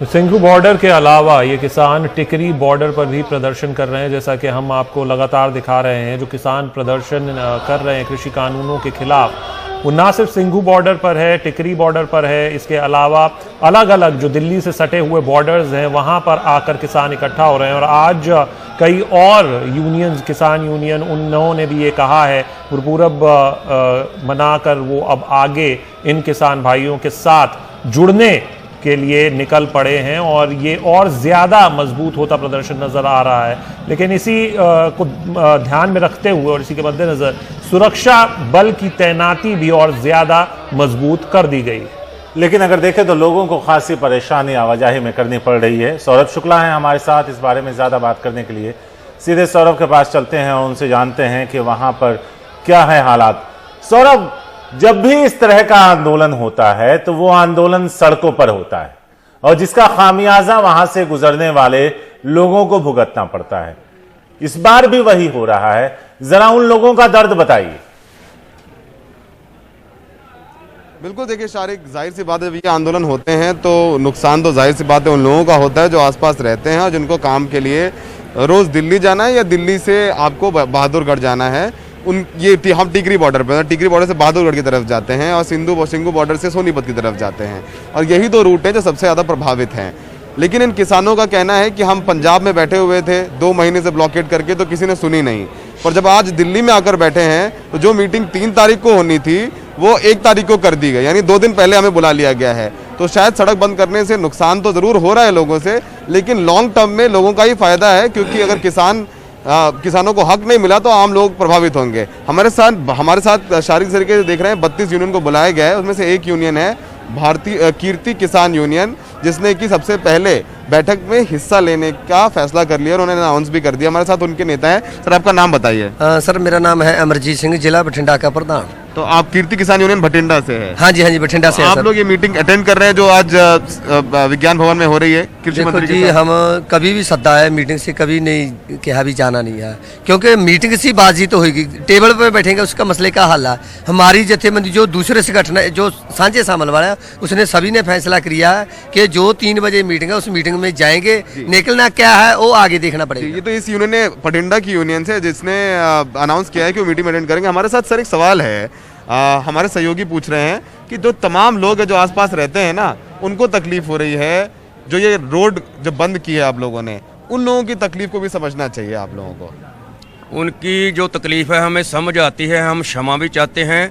तो सिंघू बॉर्डर के अलावा ये किसान टिकरी बॉर्डर पर भी प्रदर्शन कर रहे हैं, जैसा कि हम आपको लगातार दिखा रहे हैं। जो किसान प्रदर्शन कर रहे हैं कृषि कानूनों के खिलाफ, वो ना सिर्फ सिंघू बॉर्डर पर है, टिकरी बॉर्डर पर है, इसके अलावा अलग अलग जो दिल्ली से सटे हुए बॉर्डर्स हैं वहाँ पर आकर किसान इकट्ठा हो रहे हैं। और आज कई और यूनियंस, किसान यूनियन, उन्होंने भी ये कहा है गुरपूरब मनाकर वो अब आगे इन किसान भाइयों के साथ जुड़ने के लिए निकल पड़े हैं और ये और ज़्यादा मजबूत होता प्रदर्शन नज़र आ रहा है। लेकिन इसी को ध्यान में रखते हुए और इसी के मद्देनज़र सुरक्षा बल की तैनाती भी और ज़्यादा मजबूत कर दी गई। लेकिन अगर देखें तो लोगों को खासी परेशानी आवाजाही में करनी पड़ रही है। सौरभ शुक्ला हैं हमारे साथ इस बारे में ज़्यादा बात करने के लिए। सीधे सौरभ के पास चलते हैं और उनसे जानते हैं कि वहाँ पर क्या है हालात। सौरभ, जब भी इस तरह का आंदोलन होता है तो वो आंदोलन सड़कों पर होता है और जिसका खामियाजा वहां से गुजरने वाले लोगों को भुगतना पड़ता है। इस बार भी वही हो रहा है। जरा उन लोगों का दर्द बताइए। बिल्कुल, देखिए शारिक, जाहिर सी बात है ये आंदोलन होते हैं तो नुकसान तो जाहिर सी बात है उन लोगों का होता है जो आसपास रहते हैं और जिनको काम के लिए रोज दिल्ली जाना है या दिल्ली से आपको बहादुरगढ़ जाना है। हम टिकरी बॉर्डर पर, टिकरी बॉर्डर से बहादुरगढ़ की तरफ जाते हैं और सिंघू बॉर्डर से सोनीपत की तरफ जाते हैं और यही दो रूट हैं जो सबसे ज़्यादा प्रभावित हैं। लेकिन इन किसानों का कहना है कि हम पंजाब में बैठे हुए थे 2 महीने से ब्लॉकेट करके, तो किसी ने सुनी नहीं। पर जब आज दिल्ली में आकर बैठे हैं तो जो मीटिंग 3 तारीख को होनी थी वो 1 तारीख को कर दी गई, यानी 2 दिन पहले हमें बुला लिया गया है। तो शायद सड़क बंद करने से नुकसान तो ज़रूर हो रहा है लोगों से, लेकिन लॉन्ग टर्म में लोगों का ही फायदा है, क्योंकि अगर किसानों को हक नहीं मिला तो आम लोग प्रभावित होंगे। हमारे साथ शारीरिक तरीके से देख रहे हैं 32 यूनियन को बुलाया गया है। उसमें से एक यूनियन है भारतीय कीर्ति किसान यूनियन, जिसने कि सबसे पहले बैठक में हिस्सा लेने का फैसला कर लिया और उन्होंने अनाउंस भी कर दिया। हमारे साथ उनके नेता हैं। सर, आपका नाम बताइए। सर, मेरा नाम है अमरजीत सिंह, जिला बठिंडा का प्रधान। तो आप कीर्ति किसान यूनियन बठिंडा से है? हाँ जी, बठिंडा से। आप लोग ये मीटिंग अटेंड कर रहे हैं जो आज विज्ञान भवन में हो रही है कृषि मंत्री जी? हम कभी भी सद्दा है मीटिंग से, कभी नहीं कहा भी जाना नहीं है, क्योंकि मीटिंग से बाजी तो होगी, टेबल पर बैठेंगे उसका मसले का हल है। हमारी जथेबंदी जो दूसरे संगठन है, जो सांझे शामिल वाला है, उसने सभी ने फैसला किया है कि जो 3 बजे मीटिंग है उस मीटिंग में जाएंगे। निकलना क्या है वो आगे देखना पड़ेगा। ये तो इस यूनियन ने, बठिंडा की यूनियन से, जिसने अनाउंस किया है कि वो मीटिंग अटेंड करेंगे। हमारे साथ सर एक सवाल है, हमारे सहयोगी पूछ रहे हैं कि जो तमाम लोग जो आसपास रहते हैं ना, उनको तकलीफ हो रही है। जो ये रोड जब बंद की है आप लोगों ने, उन लोगों की तकलीफ को भी समझना चाहिए आप लोगों को। उनकी जो तकलीफ है हमें समझ आती है, हम क्षमा भी चाहते हैं,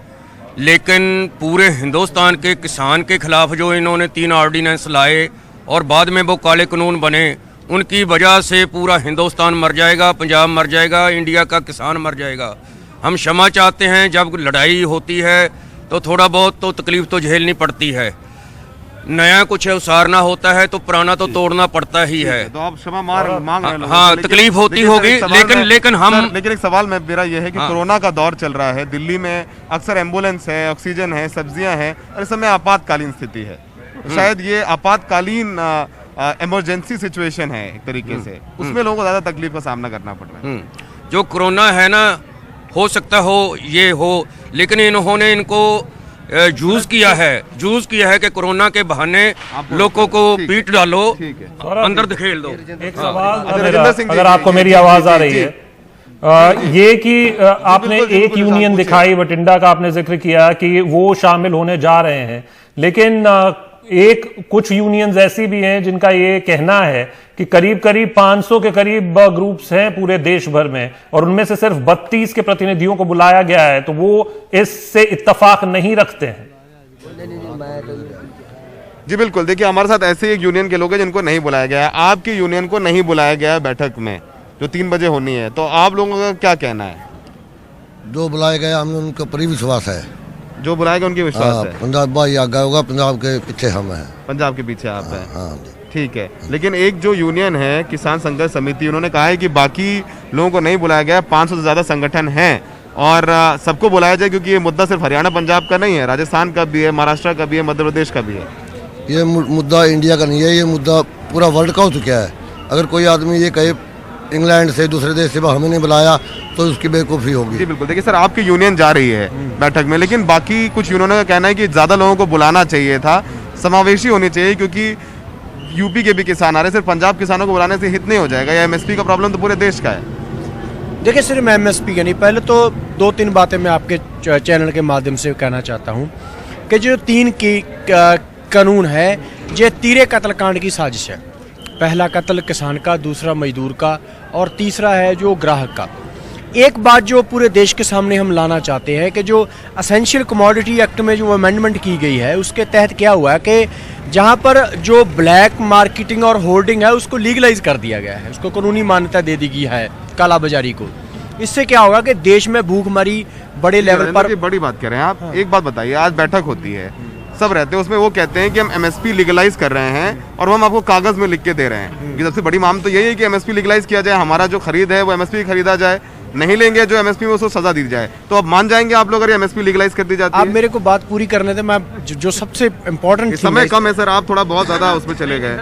लेकिन पूरे हिंदुस्तान के किसान के खिलाफ जो इन्होंने 3 ऑर्डिनेंस लाए और बाद में वो काले कानून बने, उनकी वजह से पूरा हिंदुस्तान मर जाएगा, पंजाब मर जाएगा, इंडिया का किसान मर जाएगा। हम क्षमा चाहते हैं। जब लड़ाई होती है तो थोड़ा बहुत तो तकलीफ तो झेलनी पड़ती है। नया कुछ उसारना होता है तो पुराना तो तोड़ना पड़ता ही है। तो आप क्षमा मांग रहे हैं। हाँ, तकलीफ होती होगी, लेकिन एक सवाल मेरा यह है कि कोरोना का दौर चल रहा है, दिल्ली में अक्सर एम्बुलेंस है, ऑक्सीजन है, सब्जियां हैं और इस समय आपातकालीन स्थिति है। शायद ये आपातकालीन इमरजेंसी सिचुएशन है एक तरीके से, उसमें लोगों को ज्यादा तकलीफ का सामना करना पड़ रहा है। जो कोरोना है ना, हो सकता हो ये हो, लेकिन इन्होंने इनको जूस किया है कि कोरोना के बहाने लोगों को पीट डालो, अंदर धकेल दो। एक सवाल, अगर आपको मेरी आवाज आ रही है, ये कि आपने एक यूनियन दिखाई, बठिंडा का आपने जिक्र किया कि वो शामिल होने जा रहे हैं, लेकिन कुछ यूनियंस ऐसी भी हैं जिनका ये कहना है कि करीब 500 के करीब ग्रुप्स हैं पूरे देश भर में और उनमें से सिर्फ 32 के प्रतिनिधियों को बुलाया गया है, तो वो इससे इत्तेफाक नहीं रखते हैं। जी बिल्कुल, देखिए हमारे साथ ऐसे एक यूनियन के लोग हैं जिनको नहीं बुलाया गया है। आपकी यूनियन को नहीं बुलाया गया है बैठक में जो 3 बजे होनी है, तो आप लोगों का क्या कहना है? जो बुलाया गया हमें उनका पूरी विश्वास है, जो बुलाएगा उनकी विश्वास है। पंजाब भाई आगे होगा, पंजाब के पीछे हम हैं। पंजाब के पीछे आप हैं। ठीक है, लेकिन एक जो यूनियन है किसान संघर्ष समिति, उन्होंने कहा है कि बाकी लोगों को नहीं बुलाया गया। 500 से ज़्यादा संगठन हैं और सबको बुलाया जाए, क्योंकि ये मुद्दा सिर्फ हरियाणा पंजाब का नहीं है, राजस्थान का भी है, महाराष्ट्र का भी है, मध्य प्रदेश का भी है। ये मुद्दा इंडिया का नहीं है, ये मुद्दा पूरा वर्ल्ड का हो चुका है। अगर कोई आदमी ये कहे इंग्लैंड से, दूसरे देश से हमें नहीं बुलाया, तो उसकी बेवकूफ़ी होगी। जी बिल्कुल, देखिए सर, आपकी यूनियन जा रही है बैठक में, लेकिन बाकी कुछ यूनियनों का कहना है कि ज़्यादा लोगों को बुलाना चाहिए था, समावेशी होनी चाहिए, क्योंकि यूपी के भी किसान आ रहे हैं, सिर्फ पंजाब किसानों को बुलाने से हित नहीं हो जाएगा, या एमएसपी का प्रॉब्लम तो पूरे देश का है? देखिए, सिर्फ एमएसपी का नहीं, पहले तो 2-3 बातें मैं आपके चैनल के माध्यम से कहना चाहता हूँ कि जो 3 की कानून है, ये तीरे कत्लकांड की साजिश है। पहला कत्ल किसान का, दूसरा मजदूर का, और तीसरा है जो ग्राहक का। एक बात जो पूरे देश के सामने हम लाना चाहते हैं कि जो असेंशियल कमोडिटी एक्ट में जो अमेंडमेंट की गई है, उसके तहत क्या हुआ है कि जहां पर जो ब्लैक मार्केटिंग और होर्डिंग है उसको लीगलाइज कर दिया गया है, उसको कानूनी मान्यता दे दी गई है कालाबाजारी को। इससे क्या होगा कि देश में भूखमरी बड़े लेवल पर। बड़ी बात कह रहे हैं आप। हाँ। एक बात बताइए, आज बैठक होती है, सब रहते हैं उसमें, वो कहते हैं कि हम एमएसपी लीगलाइज कर रहे हैं और हम आपको कागज में लिख के दे रहे हैं। ये सबसे बड़ी मांग तो यही है कि एमएसपी लीगलाइज किया जाए, हमारा जो खरीद है वो एमएसपी खरीदा जाए, नहीं लेंगे जो एमएसपी में उसको सजा दी जाए। तो अब मान जाएंगे आप लोग अगर एमएसपी लीगलाइज कर दी जाती है? आप मेरे को बात पूरी करने दें, मैं जो सबसे इम्पोर्टेंट समय कम है सर, आप थोड़ा बहुत ज्यादा उसमें चले गए।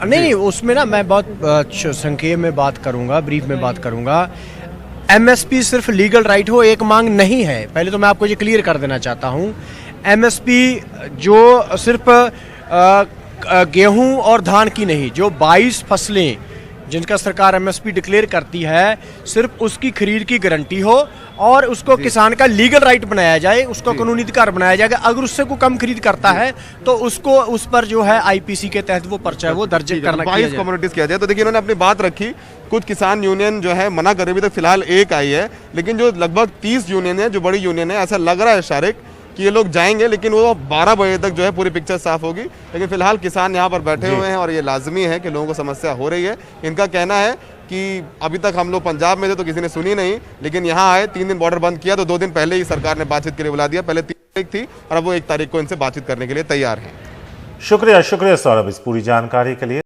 नहीं, उसमें ना मैं बहुत संक्षेप में बात करूंगा, ब्रीफ में बात करूंगा। एमएसपी सिर्फ लीगल राइट हो एक मांग नहीं है, पहले तो मैं आपको ये क्लियर कर देना चाहता हूँ। एमएसपी जो सिर्फ गेहूं और धान की नहीं, जो 22 फसलें जिनका सरकार एमएसपी डिक्लेयर करती है, सिर्फ उसकी खरीद की गारंटी हो और उसको किसान का लीगल राइट बनाया जाए, उसको कानूनी अधिकार बनाया जाएगा। अगर उससे कोई कम खरीद करता है तो उसको उस पर जो है आईपीसी के तहत वो पर्चा वो दर्ज करना 22 कम्युनिटीज किया जाए। तो देखिए, इन्होंने अपनी बात रखी, कुछ किसान यूनियन जो है मना कर रही, तो फिलहाल एक आई है, लेकिन जो लगभग 30 यूनियन है, जो बड़ी यूनियन है, ऐसा लग रहा है शारिक कि ये लोग जाएंगे, लेकिन वो 12 बजे तक जो है पूरी पिक्चर साफ होगी। लेकिन फिलहाल किसान यहाँ पर बैठे हुए हैं और ये लाजमी है कि लोगों को समस्या हो रही है। इनका कहना है कि अभी तक हम लोग पंजाब में थे तो किसी ने सुनी नहीं, लेकिन यहाँ आए, 3 दिन बॉर्डर बंद किया तो 2 दिन पहले ही सरकार ने बातचीत के लिए बुला दिया। पहले 3 तारीख थी और अब वो 1 तारीख को इनसे बातचीत करने के लिए तैयार हैं। शुक्रिया सौरभ इस पूरी जानकारी के लिए।